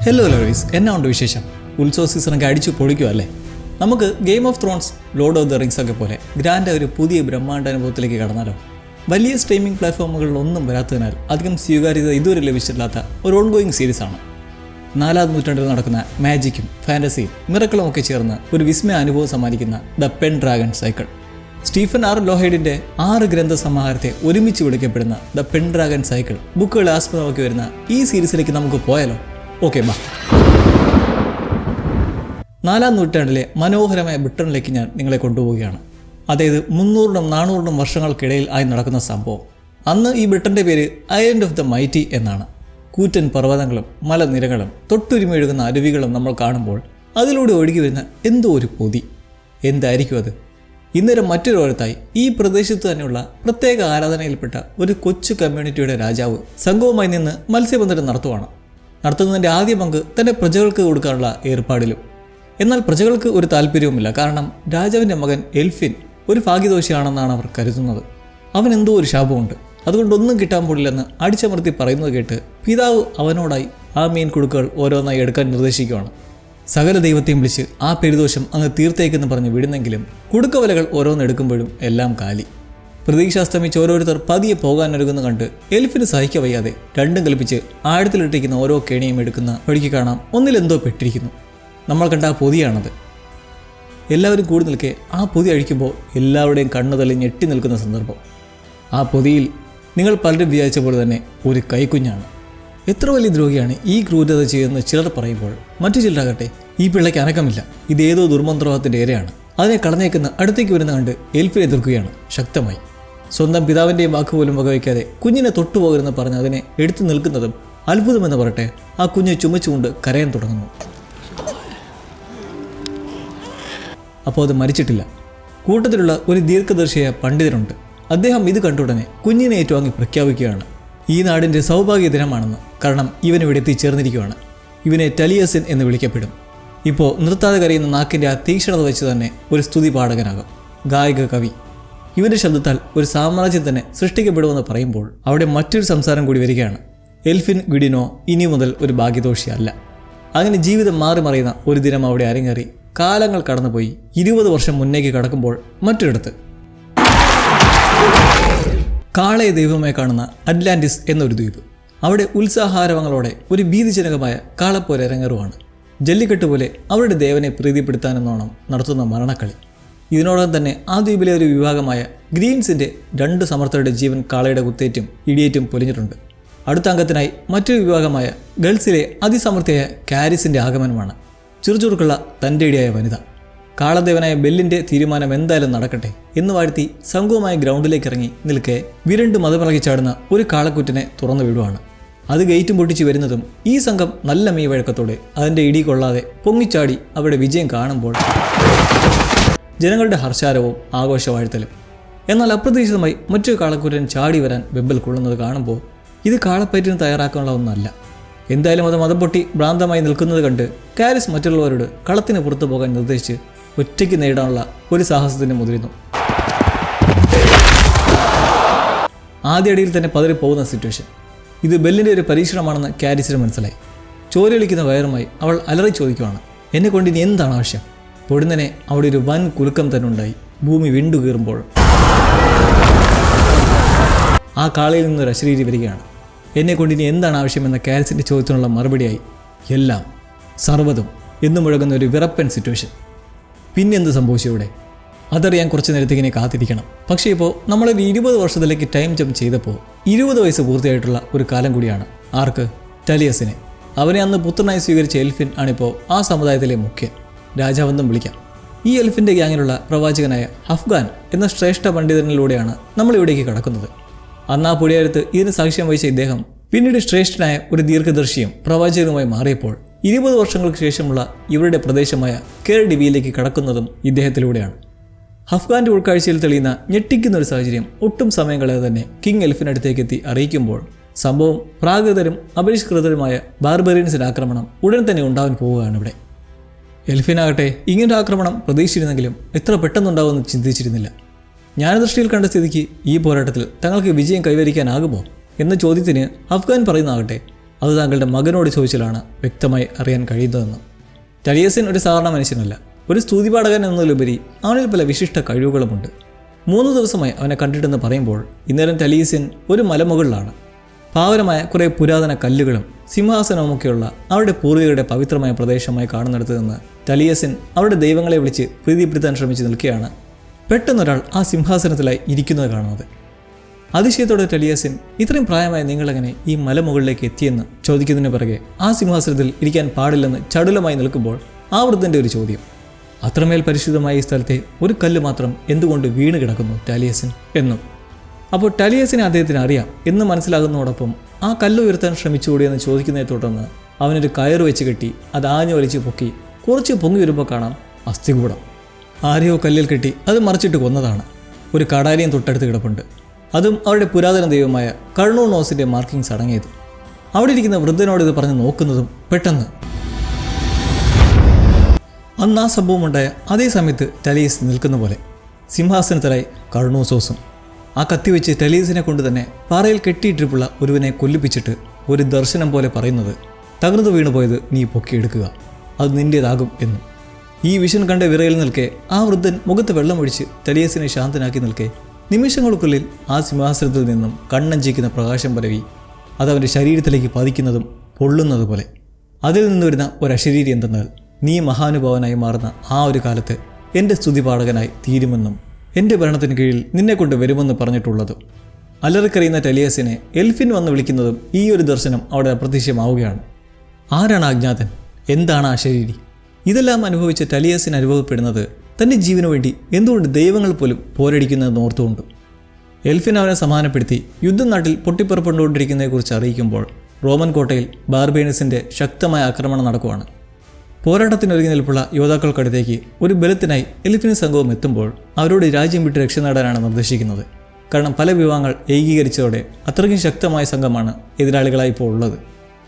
Hello lovers, എന്നാ ഉണ്ട് വിശേഷം? ഉത്സവ സീസണൊക്കെ അടിച്ചു പൊളിക്കുക അല്ലേ? നമുക്ക് game of Thrones, Lord of the rings ഒക്കെ പോലെ ഗ്രാൻഡ് ഒരു പുതിയ ബ്രഹ്മാണ്ഡ അനുഭവത്തിലേക്ക് കടന്നാലോ? വലിയ സ്ട്രീമിംഗ് പ്ലാറ്റ്ഫോമുകളിലൊന്നും വരാത്തതിനാൽ അധികം സ്വീകാര്യത ഇതുവരെ ലഭിച്ചിട്ടില്ലാത്ത ഒരു ഓൺഗോയിങ് സീരീസാണ്. 4ാം നൂറ്റാണ്ടിൽ നടക്കുന്ന മാജിക്കും ഫാൻറ്റസിയും മിറക്കിളും ഒക്കെ ചേർന്ന് ഒരു വിസ്മയ അനുഭവം സമ്മാനിക്കുന്ന ദ പെൻഡ്രാഗൺ സൈക്കിൾ. സ്റ്റീഫൻ ആർ ലോഹൈഡിൻ്റെ 6 ഗ്രന്ഥ സമാഹാരത്തെ ഒരുമിച്ച് വിളിക്കപ്പെടുന്ന ദ പെൻഡ്രാഗൺ സൈക്കിൾ ബുക്കുകളെ ആസ്പദമാക്കി വരുന്ന ഈ സീരീസിലേക്ക് നമുക്ക് പോയാലോ? ഓക്കെ, ബാ. 4ാം നൂറ്റാണ്ടിലെ മനോഹരമായ ബ്രിട്ടനിലേക്ക് ഞാൻ നിങ്ങളെ കൊണ്ടുപോവുകയാണ്. അതായത് 300-400 വർഷങ്ങൾക്കിടയിൽ ആയി നടക്കുന്ന സംഭവം. അന്ന് ഈ ബ്രിട്ടൻ്റെ പേര് ഐലൻഡ് ഓഫ് ദ മൈറ്റി എന്നാണ്. കൂറ്റൻ പർവ്വതങ്ങളും മലനിരകളും തൊട്ടുരുമെഴുകുന്ന അരുവികളും നമ്മൾ കാണുമ്പോൾ അതിലൂടെ ഒഴുകി വരുന്ന എന്തോ ഒരു പൊതി. എന്തായിരിക്കും അത്? ഇന്നേരം മറ്റൊരോരത്തായി ഈ പ്രദേശത്ത് തന്നെയുള്ള പ്രത്യേക ആരാധനയിൽപ്പെട്ട ഒരു കൊച്ചു കമ്മ്യൂണിറ്റിയുടെ രാജാവ് സംഘവുമായി നിന്ന് മത്സ്യബന്ധനം നടത്തുന്നതിൻ്റെ ആദ്യ പങ്ക് തൻ്റെ പ്രജകൾക്ക് കൊടുക്കാനുള്ള ഏർപ്പാടിലും. എന്നാൽ പ്രജകൾക്ക് ഒരു താല്പര്യവുമില്ല. കാരണം രാജാവിൻ്റെ മകൻ എൽഫിൻ ഒരു ഭാഗ്യദോഷിയാണെന്നാണ് അവർ കരുതുന്നത്. അവൻ എന്തോ ഒരു ശാപമുണ്ട്, അതുകൊണ്ടൊന്നും കിട്ടാൻ പോടില്ലെന്ന് അടിച്ചമർത്തി പറയുന്നത് കേട്ട് പിതാവ് അവനോടായി ആ മീൻ കുടുക്കുകൾ ഓരോന്നായി എടുക്കാൻ നിർദ്ദേശിക്കുകയാണ്. സകല ദൈവത്തെയും വിളിച്ച് ആ പെരുദോഷം അങ്ങ് തീർത്തേക്കെന്ന് പറഞ്ഞ് വിടുന്നെങ്കിലും കുടുക്കവലകൾ ഓരോന്നെടുക്കുമ്പോഴും എല്ലാം കാലി. പ്രതീക്ഷ അസ്തമിച്ച് ഓരോരുത്തർ പതിയെ പോകാനൊരുങ്ങുന്ന കണ്ട് എൽഫിന് സഹിക്ക വയ്യാതെ രണ്ടും കൽപ്പിച്ച് ആഴത്തിലിട്ടിരിക്കുന്ന ഓരോ കെണിയും എടുക്കുന്ന വഴിക്ക് കാണാം ഒന്നിലെന്തോ പെട്ടിരിക്കുന്നു. നമ്മൾ കണ്ട ആ പൊതിയാണത്. എല്ലാവരും കൂടി നിൽക്കെ ആ പൊതി അഴിക്കുമ്പോൾ എല്ലാവരുടെയും കണ്ണു തള്ളി ഞെട്ടി നിൽക്കുന്ന സന്ദർഭം. ആ പൊതിയിൽ നിങ്ങൾ പലരും വിചാരിച്ച പോലെ തന്നെ ഒരു കൈക്കുഞ്ഞാണ്. എത്ര വലിയ ദ്രോഹിയാണ് ഈ ക്രൂരത ചെയ്യുന്നത് ചിലർ പറയുമ്പോൾ മറ്റു ചിലരാകട്ടെ ഈ പിള്ളയ്ക്ക് അനക്കമില്ല, ഇതേതോ ദുർമന്ത്രവാദത്തിൻ്റെ ഏരയാണ്, അതിനെ കടന്നേക്കുന്ന അടുത്തേക്ക് വരുന്ന കണ്ട് എൽഫിനെ എതിർക്കുകയാണ് ശക്തമായി. സ്വന്തം പിതാവിൻ്റെയും വാക്കുപോലും വകവയ്ക്കാതെ കുഞ്ഞിനെ തൊട്ടുപോകരുതെന്ന് പറഞ്ഞ് അതിനെ എടുത്തു നിൽക്കുന്നതും അത്ഭുതമെന്ന് പറയട്ടെ, ആ കുഞ്ഞ് ചുമച്ചുകൊണ്ട് കരയാൻ തുടങ്ങുന്നു. അപ്പോൾ അത് മരിച്ചിട്ടില്ല. കൂട്ടത്തിലുള്ള ഒരു ദീർഘദർശിയായ പണ്ഡിതനുണ്ട്. അദ്ദേഹം ഇത് കണ്ടുടനെ കുഞ്ഞിനെ ഏറ്റുവാങ്ങി പ്രഖ്യാപിക്കുകയാണ്, ഈ നാടിൻ്റെ സൗഭാഗ്യ ദിനമാണെന്ന്. കാരണം ഇവനിവിടെ എത്തിച്ചേർന്നിരിക്കുകയാണ്. ഇവനെ ടലിയസൻ എന്ന് വിളിക്കപ്പെടും. ഇപ്പോൾ നിർത്താതെ കരയുന്ന നാക്കിൻ്റെ ആ തീക്ഷണത വെച്ച് തന്നെ ഒരു സ്തുതി പാടകനാകും, ഗായിക, കവി. ഇവൻ്റെ ശബ്ദത്താൽ ഒരു സാമ്രാജ്യം തന്നെ സൃഷ്ടിക്കപ്പെടുമെന്ന് പറയുമ്പോൾ അവിടെ മറ്റൊരു സംസാരം കൂടി വരികയാണ്. എൽഫിൻ ഗുഡിനോ ഇനി മുതൽ ഒരു ഭാഗ്യദോഷിയല്ല. അങ്ങനെ ജീവിതം മാറി മറിയുന്ന ഒരു ദിനം അവിടെ അരങ്ങേറി. കാലങ്ങൾ കടന്നുപോയി 20 വർഷം മുന്നേക്ക് കടക്കുമ്പോൾ മറ്റൊരിടത്ത് കാളയെ ദൈവമായി കാണുന്ന അറ്റ്ലാന്റിസ് എന്നൊരു ദ്വീപ്. അവിടെ ഉത്സാഹാരവങ്ങളോടെ ഒരു ഭീതിജനകമായ കാളപ്പോര് അരങ്ങേറുവാണ്. ജല്ലിക്കെട്ട് പോലെ അവരുടെ ദേവനെ പ്രീതിപ്പെടുത്താനെന്നോണം നടത്തുന്ന മരണക്കളി. ഇതിനോടകം തന്നെ ആ ദ്വീപിലെ ഒരു വിഭാഗമായ ഗ്രീൻസിൻ്റെ 2 സമർത്ഥരുടെ ജീവൻ കാളയുടെ കുത്തേറ്റും ഇടിയേറ്റും പൊലിഞ്ഞിട്ടുണ്ട്. അടുത്ത അംഗത്തിനായി മറ്റൊരു വിഭാഗമായ ഗൾസിലെ അതിസമർത്ഥയായ കാരിസിൻ്റെ ആഗമനമാണ്. ചുറുചുറുക്കുള്ള തൻ്റെ ഇടിയായ വനിത. കാളദേവനായ ബെല്ലിൻ്റെ തീരുമാനം എന്തായാലും നടക്കട്ടെ എന്ന് വാഴ്ത്തി സംഘവുമായ ഗ്രൗണ്ടിലേക്ക് ഇറങ്ങി നിൽക്കെ വിരണ്ട് മതമിളകി ചാടുന്ന ഒരു കാളക്കുറ്റിനെ തുറന്നു വിടുവാണ്. അത് ഗേറ്റും പൊട്ടിച്ച് വരുന്നതും ഈ സംഘം നല്ല മെയ് വഴക്കത്തോടെ അതിൻ്റെ ഇടി കൊള്ളാതെ പൊങ്ങിച്ചാടി അവിടെ വിജയം കാണുമ്പോൾ ജനങ്ങളുടെ ഹർഷാരവും ആഘോഷവാഴ്ത്തലും. എന്നാൽ അപ്രതീക്ഷിതമായി മറ്റൊരു കാളക്കുറ്റൻ ചാടി വരാൻ വെമ്പൽ കൊള്ളുന്നത് കാണുമ്പോൾ ഇത് കാളപ്പയറ്റിന് തയ്യാറാക്കാനുള്ള ഒന്നല്ല. എന്തായാലും അത് മതം പൊട്ടി ഭ്രാന്തമായി നിൽക്കുന്നത് കണ്ട് കാരിസ് മറ്റുള്ളവരോട് കളത്തിന് പുറത്തു പോകാൻ നിർദ്ദേശിച്ച് ഒറ്റയ്ക്ക് നേടാനുള്ള ഒരു സാഹസത്തിന് മുതിരുന്നു. ആദ്യ അടിയിൽ തന്നെ പതറിപ്പോകുന്ന സിറ്റുവേഷൻ. ഇത് ബെല്ലിൻ്റെ ഒരു പരീക്ഷണമാണെന്ന് കാരിസിന് മനസ്സിലായി. ചോരയൊലിക്കുന്ന വയറുമായി അവൾ അലറി ചോദിക്കുവാണ്, എന്നെ കൊണ്ട് ഇനി എന്താണ് ആവശ്യം? പൊടുന്നനെ അവിടെ ഒരു വൻ കുലുക്കം തന്നെ ഉണ്ടായി. ഭൂമി വിണ്ടു കീറുമ്പോൾ ആ കാളയിൽ നിന്നൊരു അശരീരി വരികയാണ്. എന്നെ കൊണ്ട് ഇനി എന്താണ് ആവശ്യമെന്ന കാരിസിൻ്റെ ചോദ്യത്തിനുള്ള മറുപടിയായി എല്ലാം, സർവ്വതും എന്ന് മുഴങ്ങുന്ന ഒരു വിറപ്പൻ സിറ്റുവേഷൻ. പിന്നെന്ത് സംഭവിച്ചു ഇവിടെ? അതറിയാൻ കുറച്ച് നേരത്തേക്ക് ഇനി കാത്തിരിക്കണം. പക്ഷേ ഇപ്പോൾ നമ്മളൊരു 20 വർഷത്തിലേക്ക് ടൈം ജമ്പ് ചെയ്തപ്പോൾ 20 വയസ്സ് പൂർത്തിയായിട്ടുള്ള ഒരു കാലം കൂടിയാണ്. ആർക്ക്? ടലിയസിനെ. അവനെ അന്ന് പുത്രനായി സ്വീകരിച്ച എൽഫിൻ ആണിപ്പോൾ ആ സമുദായത്തിലെ മുഖ്യൻ, രാജാവെന്നും വിളിക്കാം. ഈ എൽഫിൻ്റെ ഗ്യാങ്ങിലുള്ള പ്രവാചകനായ ഹഫ്ഗാൻ എന്ന ശ്രേഷ്ഠ പണ്ഡിതനിലൂടെയാണ് നമ്മളിവിടേക്ക് കടക്കുന്നത്. അന്ന് ആ പൊടിയാരത്ത് ഇതിന് സാക്ഷ്യം വഹിച്ച ഇദ്ദേഹം പിന്നീട് ശ്രേഷ്ഠനായ ഒരു ദീർഘദർശിയും പ്രവാചകനുമായി മാറിയപ്പോൾ 20 വർഷങ്ങൾക്ക് ശേഷമുള്ള ഇവരുടെ പ്രദേശമായ കേർഡിബിയിലേക്ക് കടക്കുന്നതും ഇദ്ദേഹത്തിലൂടെയാണ്. ഹഫ്ഗാൻ്റെ ഉൾക്കാഴ്ചയിൽ തെളിയുന്ന ഞെട്ടിക്കുന്ന ഒരു സാഹചര്യം ഒട്ടും സമയം കളയാതെ തന്നെ കിങ് എൽഫിനടുത്തേക്ക് എത്തി അറിയിക്കുമ്പോൾ സംഭവം പ്രാകൃതരും അപരിഷ്കൃതരുമായ ബാർബറിയൻസിൻ്റെ ആക്രമണം ഉടൻ തന്നെ ഉണ്ടാവാൻ പോവുകയാണ് ഇവിടെ. എൽഫിനാകട്ടെ ഇങ്ങനൊരു ആക്രമണം പ്രതീക്ഷിച്ചിരുന്നെങ്കിലും എത്ര പെട്ടെന്നുണ്ടാവുമെന്ന് ചിന്തിച്ചിരുന്നില്ല. ജ്ഞാനദൃഷ്ടിയിൽ കണ്ട സ്ഥിതിക്ക് ഈ പോരാട്ടത്തിൽ തങ്ങൾക്ക് വിജയം കൈവരിക്കാനാകുമോ എന്ന ചോദ്യത്തിന് അഫ്ഗാൻ പറയുന്നതാകട്ടെ, അത് താങ്കളുടെ മകനോട് ചോദിച്ചാലാണ് വ്യക്തമായി അറിയാൻ കഴിയുന്നതെന്ന്. ടലിയസിൻ ഒരു സാധാരണ മനുഷ്യനല്ല. ഒരു സ്തുതിപാഠകൻ എന്നതിലുപരി അവനിൽ പല വിശിഷ്ട കഴിവുകളുമുണ്ട്. 3 ദിവസമായി അവനെ കണ്ടിട്ടെന്ന് പറയുമ്പോൾ ഇന്നേരം ടലിയസിൻ ഒരു മലമുകളിലാണ്. പാവനമായ കുറേ പുരാതന കല്ലുകളും സിംഹാസനവുമൊക്കെയുള്ള അവരുടെ പൂർവികരുടെ പവിത്രമായ പ്രദേശമായി കാണുന്നിടത്ത് നിന്ന് ടലിയസിൻ അവരുടെ ദൈവങ്ങളെ വിളിച്ച് പ്രീതിപ്പെടുത്താൻ ശ്രമിച്ച് നിൽക്കുകയാണ്. പെട്ടെന്നൊരാൾ ആ സിംഹാസനത്തിലായി ഇരിക്കുന്നത് കാണുന്നത്. അതിശയത്തോടെ ടലിയസിൻ, ഇത്രയും പ്രായമായ നിങ്ങളെങ്ങനെ ഈ മലമുകളിലേക്ക് എത്തിയെന്ന് ചോദിക്കുന്നതിന് പിറകെ ആ സിംഹാസനത്തിൽ ഇരിക്കാൻ പാടില്ലെന്ന് ചടുലമായി നിൽക്കുമ്പോൾ ആ വൃദ്ധൻ്റെ ഒരു ചോദ്യം, അത്രമേൽ പരിശുദ്ധമായ ഈ സ്ഥലത്തെ ഒരു കല്ല് മാത്രം എന്തുകൊണ്ട് വീണ് കിടക്കുന്നു ടലിയസിൻ എന്നും. അപ്പോൾ ടലിയസിനെ അദ്ദേഹത്തിന് അറിയാം എന്ന് മനസ്സിലാകുന്നതോടൊപ്പം ആ കല്ല് ഉയർത്താൻ ശ്രമിച്ചുകൂടിയെന്ന് ചോദിക്കുന്നതിനെ തുടർന്ന് അവനൊരു കയറ് വെച്ച് കെട്ടി അത് ആഞ്ഞു വലിച്ച് പൊക്കി കുറച്ച് പൊങ്ങി വരുമ്പോൾ കാണാം അസ്ഥികൂടം. ആരെയോ കല്ലിൽ കെട്ടി അത് മറിച്ചിട്ട് കൊന്നതാണ്. ഒരു കടാലിയും തൊട്ടടുത്ത് കിടപ്പുണ്ട്. അതും അവരുടെ പുരാതന ദൈവമായ കർണൂണോസിൻ്റെ മാർക്കിങ്സ് അടങ്ങിയത്. അവിടെ ഇരിക്കുന്ന വൃദ്ധനോട് ഇത് പറഞ്ഞ് നോക്കുന്നതും പെട്ടെന്ന് അന്ന് ആ സംഭവമുണ്ടായ അതേ സമയത്ത് ടലീസ് നിൽക്കുന്ന പോലെ സിംഹാസനത്തിലായി കർണൂസോസും. ആ കത്തി വെച്ച് ടലീസിനെ കൊണ്ട് തന്നെ പാറയിൽ കെട്ടിയിട്ടിട്ടുള്ള ഒരുവനെ കൊല്ലിപ്പിച്ചിട്ട് ഒരു ദർശനം പോലെ പറയുന്നത്, തകർന്നു വീണുപോയത് നീ പൊക്കിയെടുക്കുക, അത് നിൻ്റേതാകും എന്നും. ഈ വിഷൻ കണ്ട വിറയിൽ നിൽക്കെ ആ വൃദ്ധൻ മുഖത്ത് വെള്ളമൊഴിച്ച് ടലിയസിനെ ശാന്തനാക്കി നിൽക്കെ നിമിഷങ്ങൾക്കുള്ളിൽ ആ സിംഹാസനത്തിൽ നിന്നും കണ്ണഞ്ചിക്കുന്ന പ്രകാശം പരവി അതവൻ്റെ ശരീരത്തിലേക്ക് പതിക്കുന്നതും പൊള്ളുന്നത് പോലെ. അതിൽ നിന്ന് വരുന്ന ഒരശരീരി എന്തെന്നാൽ, നീ മഹാനുഭാവനായി മാറുന്ന ആ ഒരു കാലത്ത് എൻ്റെ സ്തുതിപാഠകനായി തീരുമെന്നും എൻ്റെ ഭരണത്തിന് കീഴിൽ നിന്നെക്കൊണ്ട് വരുമെന്ന് പറഞ്ഞിട്ടുള്ളതും. അലറിക്കറിയുന്ന ടലിയസിനെ എൽഫിൻ വന്ന് വിളിക്കുന്നതും ഈ ഒരു ദർശനം അവിടെ അപ്രത്യക്ഷമാവുകയാണ്. ആരാണ് അജ്ഞാതൻ? എന്താണ് ആ ശരീരി? ഇതെല്ലാം അനുഭവിച്ച ടലിയസിന് അനുഭവപ്പെടുന്നത് തൻ്റെ ജീവനു വേണ്ടി എന്തുകൊണ്ട് ദൈവങ്ങൾ പോലും പോരടിക്കുന്നതെന്ന് ഓർത്തുകൊണ്ട്. എൽഫിൻ അവനെ സമാധാനപ്പെടുത്തി യുദ്ധം നാട്ടിൽ പൊട്ടിപ്പുറപ്പെട്ടുകൊണ്ടിരിക്കുന്നതിനെക്കുറിച്ച് അറിയിക്കുമ്പോൾ റോമൻ കോട്ടയിൽ ബാർബേനസിൻ്റെ ശക്തമായ ആക്രമണം നടക്കുവാണ്. പോരാട്ടത്തിനൊരുങ്ങി നിൽപ്പുള്ള യോദ്ധാക്കൾക്കടുത്തേക്ക് ഒരു ബലത്തിനായി എലിഫിന് സംഘവും എത്തുമ്പോൾ അവരോട് രാജ്യം വിട്ട് രക്ഷ നേടാനാണ് നിർദ്ദേശിക്കുന്നത്. കാരണം പല വിഭാഗങ്ങൾ ഏകീകരിച്ചതോടെ അത്രയ്ക്കും ശക്തമായ സംഘമാണ് എതിരാളികളായി ഇപ്പോൾ ഉള്ളത്.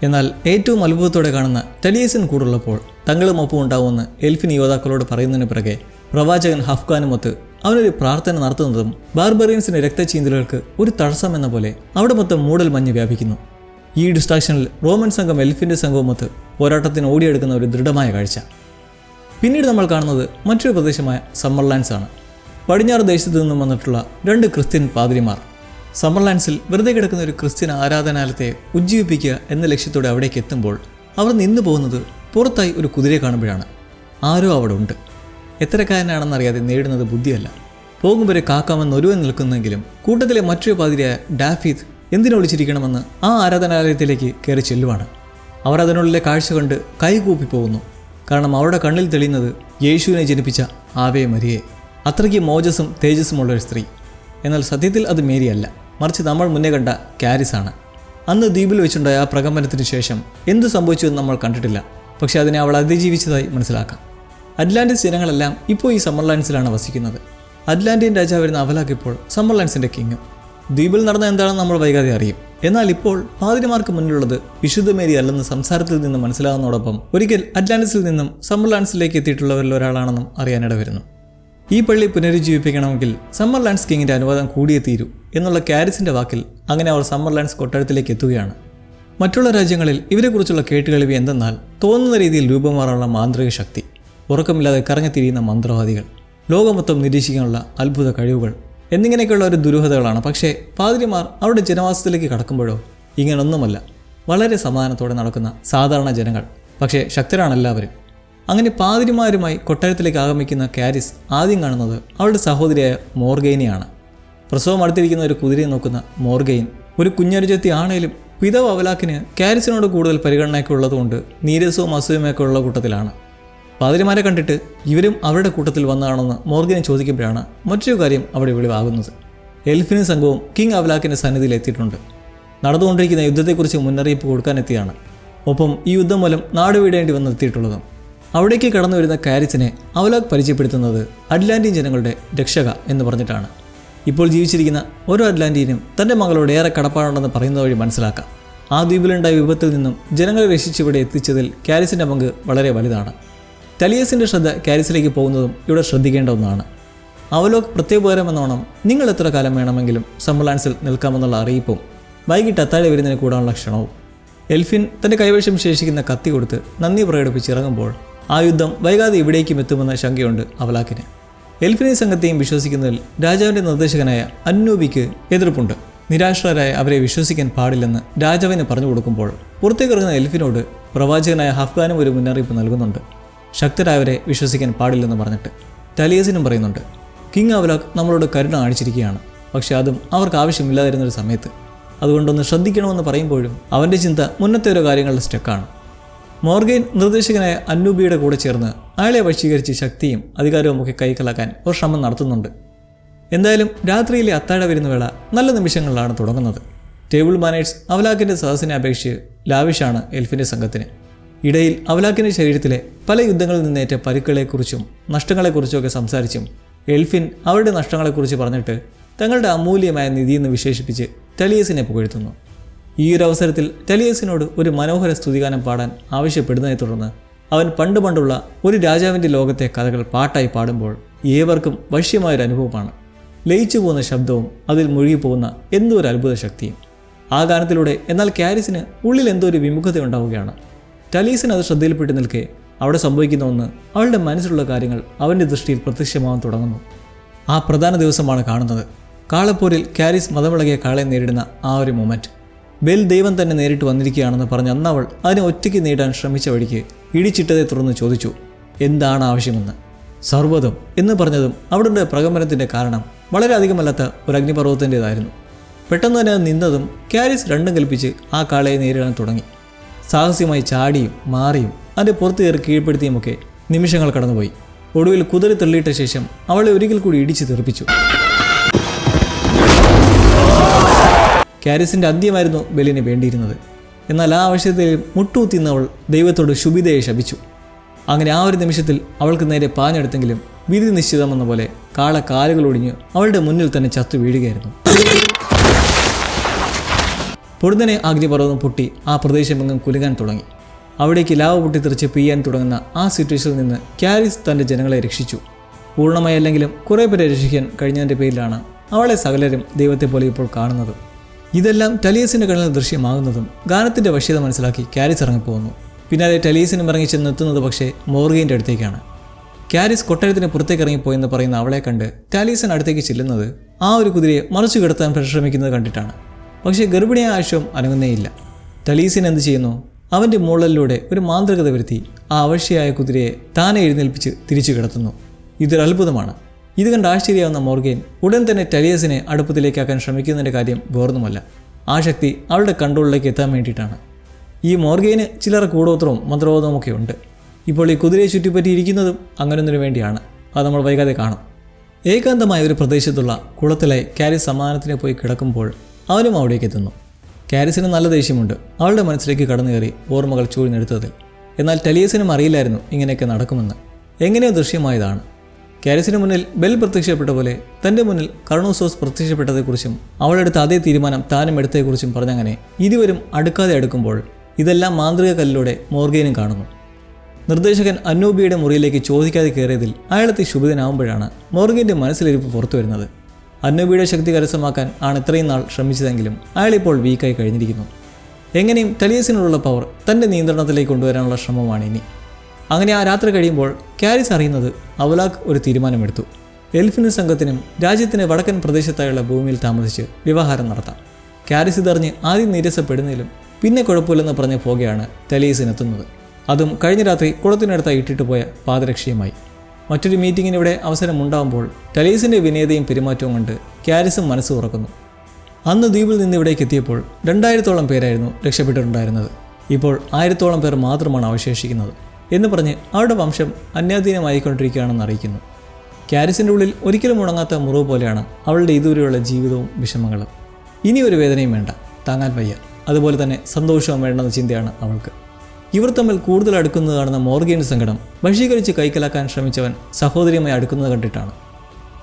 എന്നാൽ ഏറ്റവും അത്ഭുതത്തോടെ കാണുന്ന ടലിയസിൻ കൂടുള്ളപ്പോൾ തങ്ങളും ഒപ്പം ഉണ്ടാവുമെന്ന് എൽഫിൻ യോദ്ധാക്കളോട് പറയുന്നതിന് പിറകെ പ്രവാചകൻ ഹഫ്ഗാനുമൊത്ത് അവനൊരു പ്രാർത്ഥന നടത്തുന്നതും ബാർബറിയൻസിൻ്റെ രക്തചീന്തലുകൾക്ക് ഒരു തടസ്സം എന്ന പോലെ അവിടെ മൊത്തം മൂടൽ മഞ്ഞ് വ്യാപിക്കുന്നു. ഈ ഡിസ്ട്രാക്ഷനിൽ റോമൻ സംഘം എൽഫിൻ്റെ സംഘവുമൊത്ത് പോരാട്ടത്തിന് ഓടിയെടുക്കുന്ന ഒരു ദൃഢമായ കാഴ്ച. പിന്നീട് നമ്മൾ കാണുന്നത് മറ്റൊരു പ്രദേശമായ സമ്മർലാൻഡ്സ് ആണ്. പടിഞ്ഞാറ് ദേശത്തു നിന്നും വന്നിട്ടുള്ള 2 ക്രിസ്ത്യൻ പാതിരിമാർ സമ്മർലാൻഡ്സിൽ വെറുതെ കിടക്കുന്ന ഒരു ക്രിസ്ത്യൻ ആരാധനാലയത്തെ ഉജ്ജീവിപ്പിക്കുക എന്ന ലക്ഷ്യത്തോടെ അവിടേക്ക് എത്തുമ്പോൾ അവർ നിന്നു പോകുന്നത് പുറത്തായി ഒരു കുതിരയെ കാണുമ്പോഴാണ്. ആരോ അവിടെ ഉണ്ട്. എത്രക്കാരനാണെന്നറിയാതെ നേടുന്നത് ബുദ്ധിയല്ല. പോകുമ്പോൾ കാക്കാമെന്ന് ഒരുവൻ നിൽക്കുന്നെങ്കിലും കൂട്ടത്തിലെ മറ്റൊരു പാതിരിയായ ഡാഫീദ് എന്തിനു വിളിച്ചിരിക്കണമെന്ന് ആ ആരാധനാലയത്തിലേക്ക് കയറി ചെല്ലുവാണ്. അവർ അതിനുള്ളിലെ കാഴ്ച കണ്ട് കൈകൂപ്പി പോകുന്നു. കാരണം അവരുടെ കണ്ണിൽ തെളിയുന്നത് യേശുവിനെ ജനിപ്പിച്ച ആവേ മരിയെ, അത്രയ്ക്ക് മോജസും തേജസ്സുമുള്ളൊരു സ്ത്രീ. എന്നാൽ സത്യത്തിൽ അത് മേരിയല്ല, മറിച്ച് നമ്മൾ മുന്നേ കണ്ട കാരിസാണ്. അന്ന് ദ്വീപിൽ വെച്ചുണ്ടായ ആ പ്രകമ്പനത്തിന് ശേഷം എന്ത് സംഭവിച്ചു എന്ന് നമ്മൾ കണ്ടിട്ടില്ല. പക്ഷേ അതിനെ അവൾ അതിജീവിച്ചതായി മനസ്സിലാക്കാം. അറ്റ്ലാന്റിസ് ജനങ്ങളെല്ലാം ഇപ്പോൾ ഈ സമ്മർലാൻഡ്സിലാണ് വസിക്കുന്നത്. അറ്റ്ലാന്റിയൻ രാജാവായിരുന്ന അവലാക്ക് ഇപ്പോൾ സമ്മർലാൻഡ്സിൻ്റെ കിങ്ങും. ദ്വീപിൽ നടന്ന എന്താണെന്ന് നമ്മൾ വൈകാതെ അറിയും. എന്നാൽ ഇപ്പോൾ പാതിരിമാർക്ക് മുന്നിലുള്ളത് വിശുദ്ധ മേരി അല്ലെന്ന് സംസാരത്തിൽ നിന്ന് മനസ്സിലാകുന്നതോടൊപ്പം ഒരിക്കൽ അറ്റ്ലാന്റിസിൽ നിന്നും സമ്മർലാൻഡ്സിലേക്ക് എത്തിയിട്ടുള്ളവരിൽ ഒരാളാണെന്നും അറിയാനിട വരുന്നു. ഈ പള്ളി പുനരുജ്ജീവിപ്പിക്കണമെങ്കിൽ സമ്മർലാൻഡ്സ് കിങ്ങിൻ്റെ അനുവാദം കൂടിയേ തീരൂ എന്നുള്ള കാരിസിൻ്റെ വാക്കിൽ അങ്ങനെ അവർ സമ്മർലാൻഡ്സ് കൊട്ടാരത്തിലേക്ക് എത്തുകയാണ്. മറ്റുള്ള രാജ്യങ്ങളിൽ ഇവരെക്കുറിച്ചുള്ള കേട്ടുകേൾവി എന്തെന്നാൽ തോന്നുന്ന രീതിയിൽ രൂപം മാറാനുള്ള മാന്ത്രിക ശക്തി, ഉറക്കമില്ലാതെ കറങ്ങിത്തിരിയുന്ന മന്ത്രവാദികൾ, ലോകമൊത്തം നിരീക്ഷിക്കാനുള്ള അത്ഭുത കഴിവുകൾ എന്നിങ്ങനെയൊക്കെയുള്ള ഒരു ദുരൂഹതകളാണ്. പക്ഷേ പാതിരിമാർ അവരുടെ ജനവാസത്തിലേക്ക് കടക്കുമ്പോഴോ ഇങ്ങനൊന്നുമല്ല. വളരെ സമാധാനത്തോടെ നടക്കുന്ന സാധാരണ ജനങ്ങൾ, പക്ഷേ ശക്തരാണ് എല്ലാവരും. അങ്ങനെ പാതിരിമാരുമായി കൊട്ടാരത്തിലേക്ക് ആഗമിക്കുന്ന കാരിസ് ആദ്യം കാണുന്നത് അവളുടെ സഹോദരിയായ മോർഗെയിനെയാണ്. പ്രസവം അടുത്തിരിക്കുന്ന ഒരു കുതിരയെ നോക്കുന്ന മോർഗെയിൻ ഒരു കുഞ്ഞരുജത്തി ആണേലും പിതാവ് അവലാക്കിന് കാരിസിനോട് കൂടുതൽ പരിഗണനയൊക്കെ ഉള്ളതുകൊണ്ട് നീരസവും അസൂയമൊക്കെ ഉള്ള കൂട്ടത്തിലാണ്. പാതിരിമാരെ കണ്ടിട്ട് ഇവരും അവരുടെ കൂട്ടത്തിൽ വന്നതാണെന്ന് മോർഗനെ ചോദിക്കുമ്പോഴാണ് മറ്റൊരു കാര്യം അവിടെ വെളിവാകുന്നത്. എൽഫിനും സംഘവും കിങ് അവലാക്കിൻ്റെ സന്നിധിയിൽ എത്തിയിട്ടുണ്ട്. നടന്നുകൊണ്ടിരിക്കുന്ന യുദ്ധത്തെക്കുറിച്ച് മുന്നറിയിപ്പ് കൊടുക്കാനെത്തിയാണ്. ഒപ്പം ഈ യുദ്ധം മൂലം നാടുവിടേണ്ടി വന്നെത്തിയിട്ടുള്ളതും. അവിടേക്ക് കടന്നു വരുന്ന കാരിസിനെ അവലാക്ക് പരിചയപ്പെടുത്തുന്നത് അറ്റ്ലാന്റിയൻ ജനങ്ങളുടെ രക്ഷക എന്ന് പറഞ്ഞിട്ടാണ്. ഇപ്പോൾ ജീവിച്ചിരിക്കുന്ന ഓരോ അറ്റ്ലാന്റിയനും തൻ്റെ മകളോട് ഏറെ കടപ്പാടുണ്ടെന്ന് പറയുന്നത് വഴി മനസ്സിലാക്കാം. ആ ദ്വീപിലുണ്ടായ വിപത്തിൽ നിന്നും ജനങ്ങളെ രക്ഷിച്ച് ഇവിടെ എത്തിച്ചതിൽ കാരിസിൻ്റെ പങ്ക് വളരെ വലുതാണ്. ടലിയസിൻ്റെ ശ്രദ്ധ കാരിസിലേക്ക് പോകുന്നതും ഇവിടെ ശ്രദ്ധിക്കേണ്ട ഒന്നാണ്. അവലോക് പ്രത്യേകപരമെന്നോണം നിങ്ങൾ എത്ര കാലം വേണമെങ്കിലും സമ്മർലാൻഡ്സിൽ നിൽക്കാമെന്നുള്ള അറിയിപ്പും വൈകിട്ട് അത്താഴ വരുന്നതിന് കൂടാനുള്ള ക്ഷണവും. എൽഫിൻ തൻ്റെ കൈവശം ശേഷിക്കുന്ന കത്തി കൊടുത്ത് നന്ദി പ്രകടിപ്പിച്ച് ഇറങ്ങുമ്പോൾ ആ യുദ്ധം വൈകാതെ ഇവിടേക്കും എത്തുമെന്ന ശങ്കയുണ്ട് അവലാക്കിന്. എൽഫിനെയും സംഘത്തെയും വിശ്വസിക്കുന്നതിൽ രാജാവിൻ്റെ നിർദ്ദേശകനായ അന്നൂബിക്ക് എതിർപ്പുണ്ട്. നിരാശ്രരായ അവരെ വിശ്വസിക്കാൻ പാടില്ലെന്ന് രാജാവിന് പറഞ്ഞു കൊടുക്കുമ്പോൾ പുറത്തേക്കിറങ്ങുന്ന എൽഫിനോട് പ്രവാചകനായ ഹഫ്ഗാനും ഒരു മുന്നറിയിപ്പ് നൽകുന്നുണ്ട്. ശക്തരായവരെ വിശ്വസിക്കാൻ പാടില്ലെന്ന് പറഞ്ഞിട്ട് ടലിയസിനും പറയുന്നുണ്ട്, കിങ് അവലാഖ് നമ്മളോട് കരുണ കാണിച്ചിരിക്കുകയാണ്, പക്ഷെ അതും അവർക്ക് ആവശ്യമില്ലാതിരുന്നൊരു സമയത്ത്. അതുകൊണ്ടൊന്ന് ശ്രദ്ധിക്കണമെന്ന് പറയുമ്പോഴും അവൻ്റെ ചിന്ത മുന്നത്തെ ഓരോ കാര്യങ്ങളുടെ സ്റ്റക്കാണ്. മോർഗൻ നിർദ്ദേശകനായ അന്നൂബിയുടെ കൂടെ ചേർന്ന് അയാളെ വശീകരിച്ച് ശക്തിയും അധികാരവും ഒക്കെ കൈക്കലാക്കാൻ ഒരു ശ്രമം നടത്തുന്നുണ്ട്. എന്തായാലും രാത്രിയിലെ അത്താഴ വരുന്ന വേള നല്ല നിമിഷങ്ങളിലാണ് തുടങ്ങുന്നത്. ടേബിൾ മാനേഴ്സ് അവലാഖിൻ്റെ സദസ്സിനെ അപേക്ഷിച്ച് ലാവിഷാണ് എൽഫിൻ്റെ സംഘത്തിന്. ഇടയിൽ അവലാഖിൻ്റെ ശരീരത്തിലെ പല യുദ്ധങ്ങളിൽ നിന്നേറ്റ പരിക്കുകളെക്കുറിച്ചും നഷ്ടങ്ങളെക്കുറിച്ചുമൊക്കെ സംസാരിച്ചും എൽഫിൻ അവരുടെ നഷ്ടങ്ങളെക്കുറിച്ച് പറഞ്ഞിട്ട് തങ്ങളുടെ അമൂല്യമായ നിധിയെന്ന് വിശേഷിപ്പിച്ച് ടലിയസിനെ പുകഴ്ത്തുന്നു. ഈ ഒരു അവസരത്തിൽ ടലിയസിനോട് ഒരു മനോഹര സ്തുതിഗാനം പാടാൻ ആവശ്യപ്പെടുന്നതിനെ തുടർന്ന് അവൻ പണ്ടുള്ള ഒരു രാജാവിൻ്റെ ലോകത്തെ കഥകൾ പാട്ടായി പാടുമ്പോൾ ഏവർക്കും വശ്യമായൊരു അനുഭവമാണ്. ലയിച്ചു പോകുന്ന ശബ്ദവും അതിൽ മുഴുകിപ്പോകുന്ന എന്തോ ഒരു അത്ഭുത ശക്തിയും. ആ ഗാനത്തിലൂടെ എന്നാൽ ക്യാരിസിന് ഉള്ളിൽ എന്തോ ഒരു വിമുഖത ഉണ്ടാവുകയാണ്. ടലീസിന് അത് ശ്രദ്ധയിൽപ്പെട്ട് നിൽക്കെ അവിടെ സംഭവിക്കുന്ന ഒന്ന് അവളുടെ മനസ്സിലുള്ള കാര്യങ്ങൾ അവൻ്റെ ദൃഷ്ടിയിൽ പ്രത്യക്ഷമാവാൻ തുടങ്ങുന്നു. ആ പ്രധാന ദിവസമാണ് കാണുന്നത്. കാളപ്പോരിൽ ക്യാരിസ് മതമിളകിയ കാളെ നേരിടുന്ന ആ ഒരു മൊമെൻറ്റ്. ബെൽ ദൈവം തന്നെ നേരിട്ട് വന്നിരിക്കുകയാണെന്ന് പറഞ്ഞ് അന്നവൾ അതിനെ ഒറ്റയ്ക്ക് നേടാൻ ശ്രമിച്ച വഴിക്ക് ഇടിച്ചിട്ടതെ തുറന്ന് ചോദിച്ചു, എന്താണ് ആവശ്യമെന്ന്. സർവ്വതം എന്ന് പറഞ്ഞതും അവിടെ പ്രകമ്പനത്തിൻ്റെ കാരണം വളരെ അധികമല്ലാത്ത ഒരു അഗ്നിപർവ്വതത്തിൻ്റെതായിരുന്നു. പെട്ടെന്ന് തന്നെ അത് നിന്നതും ക്യാരിസ് രണ്ടും കൽപ്പിച്ച് ആ കാളയെ നേരിടാൻ തുടങ്ങി. സാഹസ്യമായി ചാടിയും മാറിയും അതിൻ്റെ പുറത്ത് കയറി കീഴ്പ്പെടുത്തിയുമൊക്കെ നിമിഷങ്ങൾ കടന്നുപോയി. ഒടുവിൽ കുതിരി തള്ളിയിട്ട ശേഷം അവളെ ഒരിക്കൽ കൂടി ഇടിച്ച് തെറിപ്പിച്ചു. ക്യാരിസിൻ്റെ അന്ത്യമായിരുന്നു ബെല്ലിന് വേണ്ടിയിരുന്നത്. എന്നാൽ ആ ആവശ്യത്തിൽ മുട്ടുകുത്തിന്നവൾ ദൈവത്തോട് ശുഭിതയെ ശപിച്ചു. അങ്ങനെ ആ ഒരു നിമിഷത്തിൽ അവൾക്ക് നേരെ പാഞ്ഞെടുത്തെങ്കിലും വിധി നിശ്ചിതമെന്ന പോലെ കാള കാലുകളൊടിഞ്ഞ് അവളുടെ മുന്നിൽ തന്നെ ചത്തു വീഴുകയായിരുന്നു. പൊടുന്നനെ അഗ്നിപർവ്വതം പൊട്ടി ആ പ്രദേശമെങ്ങും കുലുങ്ങാൻ തുടങ്ങി. അവിടേക്ക് ലാവ പൊട്ടിത്തെറിച്ച് പെയ്യാൻ തുടങ്ങുന്ന ആ സിറ്റുവേഷനിൽ നിന്ന് ക്യാരിസ് തൻ്റെ ജനങ്ങളെ രക്ഷിച്ചു. പൂർണ്ണമായി അല്ലെങ്കിലും കുറേ പേരെ രക്ഷിക്കാൻ കഴിഞ്ഞതിൻ്റെ പേരിലാണ് അവളെ സകലരും ദൈവത്തെ പോലെ ഇപ്പോൾ കാണുന്നത്. ഇതെല്ലാം ടലിയസിൻ്റെ കണ്ണിൽ ദൃശ്യമാകുന്നതും ഗാനത്തിൻ്റെ വശ്യത മനസ്സിലാക്കി ക്യാരിസ് ഇറങ്ങിപ്പോകുന്നു. പിന്നാലെ ടലീസിനും ഇറങ്ങി ചെന്നെത്തുന്നത് പക്ഷേ മോർഗൻ്റെ അടുത്തേക്കാണ്. ക്യാരിസ് കൊട്ടാരത്തിന് പുറത്തേക്ക് ഇറങ്ങിപ്പോയെന്ന് പറയുന്ന അവളെ കണ്ട് ടലീസൻ അടുത്തേക്ക് ചെല്ലുന്നത് ആ ഒരു കുതിരയെ മറിച്ചു കിടത്താൻ പരിശ്രമിക്കുന്നത് കണ്ടിട്ടാണ്. പക്ഷേ ഗർഭിണിയായ ആശയം അനങ്ങുന്നേയില്ല. ടലീസൻ എന്ത് ചെയ്യുന്നു? അവൻ്റെ മൂളലിലൂടെ ഒരു മാന്ത്രികത വരുത്തി ആ അവശ്യയായ കുതിരയെ താനെ എഴുന്നേൽപ്പിച്ച് തിരിച്ചു കിടത്തുന്നു. ഇതൊരു അത്ഭുതമാണ്. ഇത് കണ്ട് ആശ്ചര്യമാവുന്ന മോർഗൻ ഉടൻ തന്നെ ടലിയസിനെ അടുപ്പത്തിലേക്കാക്കാൻ ശ്രമിക്കുന്നതിൻ്റെ കാര്യം വേറൊന്നുമല്ല, ആ ശക്തി അവളുടെ കൺട്രോളിലേക്ക് എത്താൻ വേണ്ടിയിട്ടാണ്. ഈ മോർഗന് ചിലറെ കൂടോത്രവും മന്ത്രവാദവും ഒക്കെ ഉണ്ട്. ഇപ്പോൾ ഈ കുതിരയെ ചുറ്റിപ്പറ്റിയിരിക്കുന്നതും അങ്ങനൊന്നിനു വേണ്ടിയാണ്. അത് നമ്മൾ വൈകാതെ കാണും. ഏകാന്തമായ ഒരു പ്രദേശത്തുള്ള കുളത്തിലായി ക്യാരിസ് സമാധാനത്തിന് പോയി കിടക്കുമ്പോൾ അവനും അവിടേക്ക് എത്തുന്നു. ക്യാരിസിന് നല്ല ദേഷ്യമുണ്ട് അവളുടെ മനസ്സിലേക്ക് കടന്നു കയറി ഓർമ്മകൾ ചൂഴ്ന്നെടുത്തതിൽ. എന്നാൽ ടലിയസിനും അറിയില്ലായിരുന്നു ഇങ്ങനെയൊക്കെ നടക്കുമെന്ന്. എങ്ങനെയോ ദൃശ്യമായതാണ്. ക്യാരിസിന് മുന്നിൽ ബെൽ പ്രത്യക്ഷപ്പെട്ട പോലെ തൻ്റെ മുന്നിൽ കർണോസോസ് പ്രത്യക്ഷപ്പെട്ടതെക്കുറിച്ചും അവളെടുത്ത അതേ തീരുമാനം താനും എടുത്തതെക്കുറിച്ചും പറഞ്ഞങ്ങനെ ഇരുവരും അടുക്കാതെ അടുക്കുമ്പോൾ ഇതെല്ലാം മാന്ത്രിക കല്ലിലൂടെ മോർഗനും കാണുന്നു. നിർദ്ദേശകൻ അന്നൂബിയുടെ മുറിയിലേക്ക് ചോദിക്കാതെ കയറിയതിൽ അയാളെത്തി ശുഭിതനാവുമ്പോഴാണ് മോർഗൻ്റെ മനസ്സിലിരിപ്പ് പുറത്തു വരുന്നത്. അന്നൂബിയുടെ ശക്തി കരസ്ഥമാക്കാൻ ആണ് ഇത്രയും നാൾ ശ്രമിച്ചതെങ്കിലും അയാളിപ്പോൾ വീക്കായി കഴിഞ്ഞിരിക്കുന്നു. എങ്ങനെയും ടലിയസിനുള്ള പവർ തൻ്റെ നിയന്ത്രണത്തിലേക്ക് കൊണ്ടുവരാനുള്ള ശ്രമമാണ് ഇനി. അങ്ങനെ ആ രാത്രി കഴിയുമ്പോൾ ക്യാരിസ് അറിയുന്നത് അവലാഖ് ഒരു തീരുമാനമെടുത്തു. എൽഫിന് സംഘത്തിനും രാജ്യത്തിന് വടക്കൻ പ്രദേശത്തായുള്ള ഭൂമിയിൽ താമസിച്ച് വ്യവഹാരം നടത്താം. ക്യാരിസ് ഇതറിഞ്ഞ് ആദ്യം നിരസപ്പെടുന്നതിലും പിന്നെ കുഴപ്പമില്ലെന്ന് പറഞ്ഞ് പോകുകയാണ് ടലീസിനെത്തുന്നത്. അതും കഴിഞ്ഞ രാത്രി കുളത്തിനടുത്തായി ഇട്ടിട്ട് പോയ പാദരക്ഷയുമായി. മറ്റൊരു മീറ്റിങ്ങിനിവിടെ അവസരമുണ്ടാകുമ്പോൾ ടലീസിൻ്റെ വിനയതയും പെരുമാറ്റവും കൊണ്ട് ക്യാരിസും മനസ്സ് തുറക്കുന്നു. അന്ന് ദ്വീപിൽ നിന്ന് ഇവിടേക്ക് എത്തിയപ്പോൾ 2000-ഓളം പേരായിരുന്നു രക്ഷപ്പെട്ടിട്ടുണ്ടായിരുന്നത്. ഇപ്പോൾ 1000-ഓളം പേർ മാത്രമാണ് അവശേഷിക്കുന്നത് എന്ന് പറഞ്ഞ് അവരുടെ വംശം അന്യാധീനമായിക്കൊണ്ടിരിക്കുകയാണെന്ന് അറിയിക്കുന്നു. ക്യാരിസിൻ്റെ ഉള്ളിൽ ഒരിക്കലും ഉണങ്ങാത്ത മുറിവ് പോലെയാണ് അവളുടെ ഇതുവരെയുള്ള ജീവിതവും വിഷമങ്ങളും. ഇനിയൊരു വേദനയും വേണ്ട, താങ്ങാൻ വയ്യ. അതുപോലെ തന്നെ സന്തോഷവും വേണ്ടെന്ന ചിന്തയാണ് അവൾക്ക്. ഇവർ തമ്മിൽ കൂടുതൽ അടുക്കുന്നത് കാണുന്ന മോർഗൻ്റെ സങ്കടം വശീകരിച്ച് കൈക്കലാക്കാൻ ശ്രമിച്ചവൻ സഹോദരിയുമായി അടുക്കുന്നത് കണ്ടിട്ടാണ്.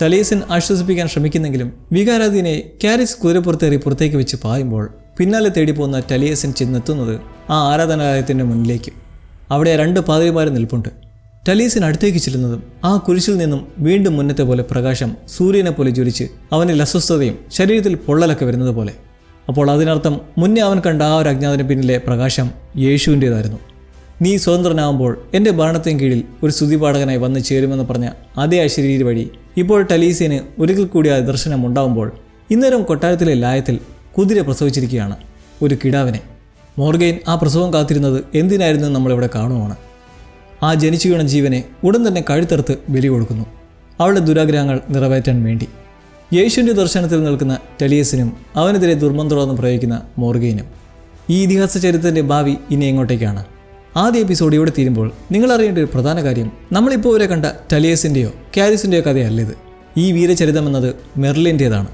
ടലീസൻ ആശ്വസിപ്പിക്കാൻ ശ്രമിക്കുന്നെങ്കിലും വികാരാധീനെ ക്യാരിസ് കുതിരപ്പുറത്തേറി പുറത്തേക്ക് വെച്ച് പായുമ്പോൾ പിന്നാലെ തേടിപ്പോകുന്ന ടലിയസൻ ചെന്നെത്തുന്നത് ആ ആരാധനാലയത്തിൻ്റെ മുന്നിലേക്ക്. അവിടെ 2 പാതിരിമാർ നിൽപ്പുണ്ട്. ടലീസൻ അടുത്തേക്ക് ചെല്ലുന്നതും ആ കുരിശിൽ നിന്നും വീണ്ടും മുന്നത്തെ പോലെ പ്രകാശം സൂര്യനെ പോലെ ജ്വലിച്ച് അവനിൽ അസ്വസ്ഥതയും ശരീരത്തിൽ പൊള്ളലൊക്കെ വരുന്നത് പോലെ. അപ്പോൾ അതിനർത്ഥം മുന്നേ അവൻ കണ്ട ആ ഒരു അജ്ഞാതന് പിന്നിലെ പ്രകാശം യേശുവിൻ്റേതായിരുന്നു. നീ സ്വതന്ത്രനാകുമ്പോൾ എൻ്റെ ഭരണത്തിന് കീഴിൽ ഒരു സ്തുതിപാഠകനായി വന്നു ചേരുമെന്ന് പറഞ്ഞ അതേ അശരീരി വഴി ഇപ്പോൾ ടലീസിന് ഒരിക്കൽ കൂടി ആ ദർശനം ഉണ്ടാകുമ്പോൾ ഇന്നേരം കൊട്ടാരത്തിലെ ലായത്തിൽ കുതിര പ്രസവിച്ചിരിക്കുകയാണ്, ഒരു കിടാവിനെ. മോർഗെയിൻ ആ പ്രസവം കാത്തിരുന്നത് എന്തിനായിരുന്നു നമ്മളിവിടെ കാണുവാണ്. ആ ജനിച്ചു വീണ ജീവനെ ഉടൻ തന്നെ കഴുത്തറുത്ത് ബലി കൊടുക്കുന്നു, അവളുടെ ദുരാഗ്രഹങ്ങൾ നിറവേറ്റാൻ വേണ്ടി. യേശുവിൻ്റെ ദർശനത്തിൽ നിൽക്കുന്ന ടലിയസിനും അവനെതിരെ ദുർമന്ത്രമെന്ന് പ്രയോഗിക്കുന്ന മോർഗെയിനും. ഈ ഇതിഹാസ ചരിത്രത്തിൻ്റെ ഭാവി ഇനി എങ്ങോട്ടേക്കാണ്? ആദ്യ എപ്പിസോഡ് ഇവിടെ തീരുമ്പോൾ നിങ്ങൾ അറിയേണ്ട ഒരു പ്രധാന കാര്യം, നമ്മളിപ്പോൾ വരെ കണ്ട ടലിയസിൻ്റെയോ ക്യാരിസിൻ്റെയോ കഥയല്ലിത്. ഈ വീരചരിതം എന്നത് മെർലിൻ്റേതാണ്.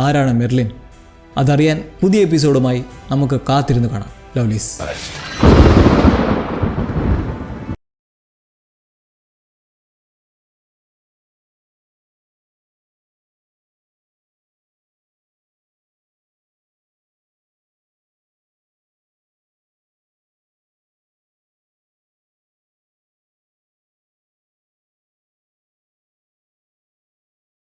ആരാണ് മെർലിൻ? അതറിയാൻ പുതിയ എപ്പിസോഡുമായി നമുക്ക് കാത്തിരുന്ന് കാണാം. ലവ്ലീസ്.